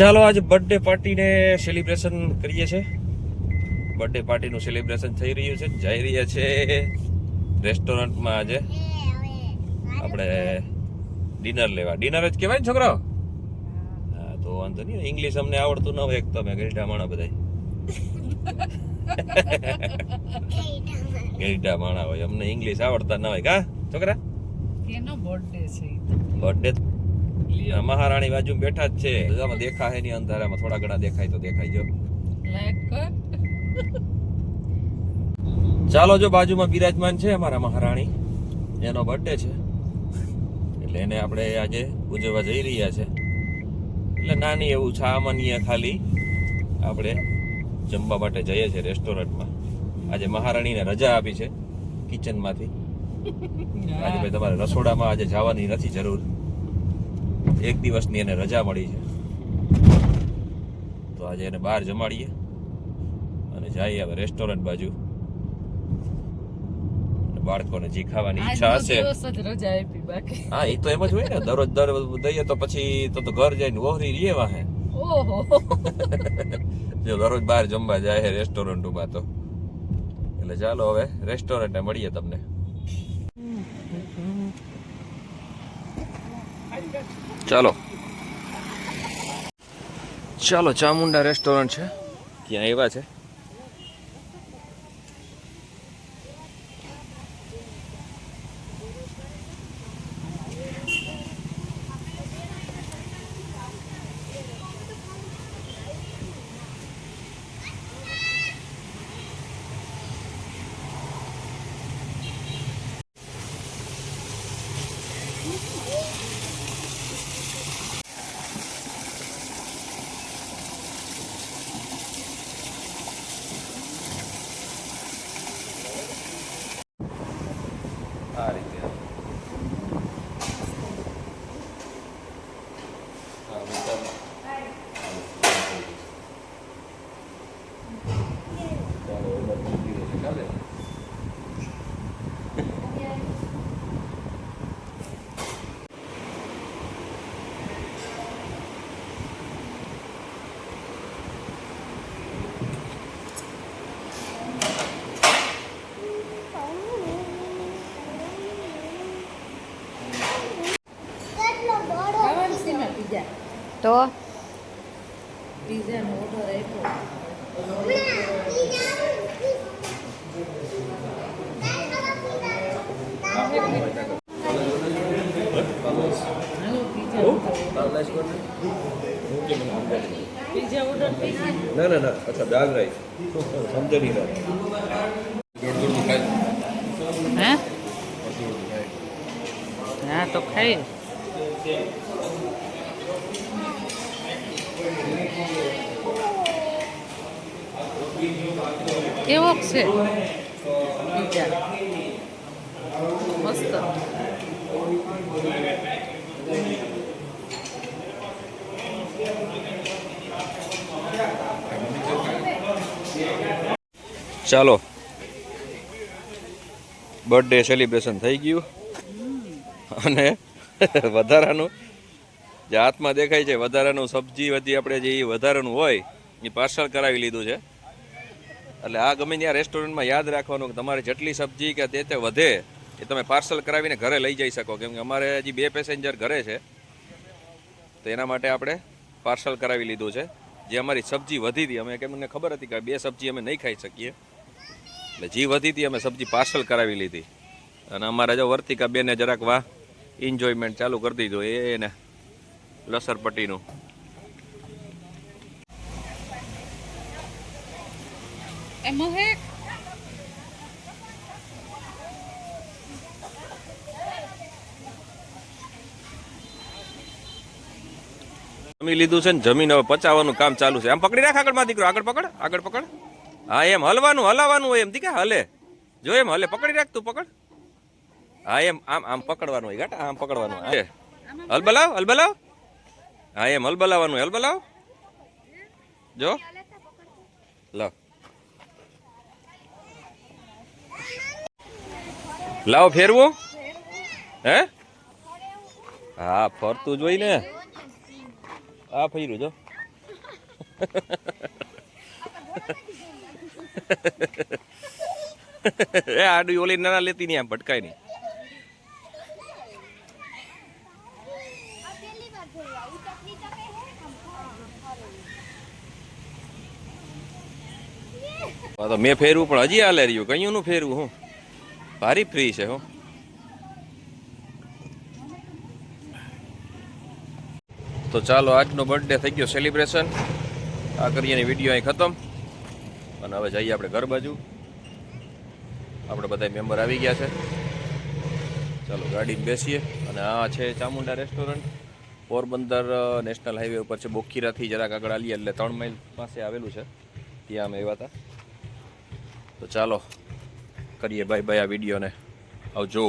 ચાલો આજે બર્થડે પાર્ટીને સેલિબ્રેશન કરીએ છીએ. બર્થડે પાર્ટીનું સેલિબ્રેશન થઈ રહ્યું છે. જઈ રહ્યા છે રેસ્ટોરન્ટમાં આજે આપણે ડિનર લેવા. ડિનર જ કહેવાય ને છોકરાઓ? હા, તો વાંધો નહીં. ઇંગ્લિશ અમને આવડતું ન હોય એક તમે ગઈઢા માણા બધા. ગઈઢા માણા હોય, અમને ઇંગ્લિશ આવડતા ના હોય. કા છોકરા? કેનો બર્થડે છે? બર્થડે મહારાણી બાજુ બેઠા જ છે. આમાં દેખાય ની અંધારામાં થોડા ઘણા દેખાય તો દેખાય. જો લાઈક કર. ચાલો, જો બાજુમાં બિરાજમાન છે અમારા મહારાણી, એનો બર્થડે છે એટલે એને આપણે આજે ઉજવવા જઈ રહ્યા છે. એટલે નાની એવું સામાન્ય ખાલી આપણે જમવા માટે જઈએ છીએ રેસ્ટોરન્ટમાં. આજે મહારાણીને રજા આપી છે કિચનમાંથી. આજે ભાઈ તમારે રસોડામાં આજે જવાની નથી જરૂર. એક દિવસની એને રજા મળી છે, તો આજે એને બહાર જમાડીએ અને જઈએ હવે રેસ્ટોરન્ટ બાજુ. બાળકોને જે ખાવાની ઈચ્છા હશે. હા, એ તો એમ જ હોય ને, દરરોજ દઈએ તો પછી તો ઘર જઈને ઓહરી રીએ વાહે. ઓહો, જો દરરોજ બહાર જમવા જાય રેસ્ટોરન્ટમાં તો. એટલે ચાલો હવે રેસ્ટોરન્ટે મળીએ તમને. ચાલો ચાલો, ચામુંડા રેસ્ટોરન્ટ છે, ત્યાં આવ્યા છે. આ રીતે તો પિઝાનો ઓર્ડર આપ્યો. પિઝા ઓર્ડર ના અચ્છા, દાલ રાઈસ સમજણી રાઈસ. હે? હા તો ખાઈ. કેવો છે પિઝા? મસ્ત. ચાલો, બર્થડે સેલિબ્રેશન થઈ ગયું અને વધારાનું જે હાથમાં દેખાય છે વધારાનું સબ્જી વધી આપણે જે વધારાનું હોય એ પાર્સલ કરાવી લીધું છે. એટલે આ ગમે ત્યાં રેસ્ટોરન્ટમાં યાદ રાખવાનું કે તમારે જેટલી સબ્જી કે તે વધે એ તમે પાર્સલ કરાવીને ઘરે લઈ જઈ શકો. કેમ કે અમારે હજી 2 પેસેન્જર ઘરે છે, તો એના માટે આપણે પાર્સલ કરાવી લીધું છે. જે અમારી સબ્જી વધી હતી, અમે કેમ મને ખબર હતી કે 2 સબ્જી અમે નહીં ખાઈ શકીએ, એટલે જે વધી હતી અમે સબ્જી પાર્સલ કરાવી લીધી. અને અમારા જો વર્તિકા બેને જરાક વાહ એન્જોયમેન્ટ ચાલુ કરી દીધું એને લસરપટ્ટીનું. જમી લીધું છે ને, જમીન હવે પચાવવાનું કામ ચાલુ છે. આમ પકડી રાખ આગળ માં દીકરો, આગળ પકડ, આગળ પકડ. હા એમ હલવાનું, હલાવાનું હોય એમ દીકા, હલે જો એમ હલે, પકડી રાખ તું, પકડ. હા એમ આમ આમ પકડવાનું હોય ગાટા, આમ પકડવાનું. હલબલાવ, હલબલાવ. હા એમ હલબલાવાનું, હલબલાવ. જો લો, લાવો ફેરવું. હે હા, ફરતું જોઈ ને. આ ફર્યું જો, એ આડું ઓલી ના લેતી નહીં, આમ ભટકાય નહીં. તો મેં ફેરવું પણ હજી હાલે રહ્યું, કયું નું ફેરવું હું ભારી ફ્રી છે હું. તો ચાલો આજનો બર્થડે થઈ ગયો સેલિબ્રેશન. આ કરીએ વિડીયો અહીં ખતમ. અને હવે જઈએ આપણે ઘર બાજુ. આપણે બધા મેમ્બર આવી ગયા છે. ચાલો ગાડીમાં બેસીએ. અને આ છે Chamunda restaurant, Porbandar national highway ઉપર છે. બોખીરાથી જરાક આગળ આવીએ એટલે 3 માઇલ પાસે આવેલું છે. ત્યાં અમે આવ્યા હતા. તો ચાલો કરીએ બાય બાય આ વિડીયોને. આવજો.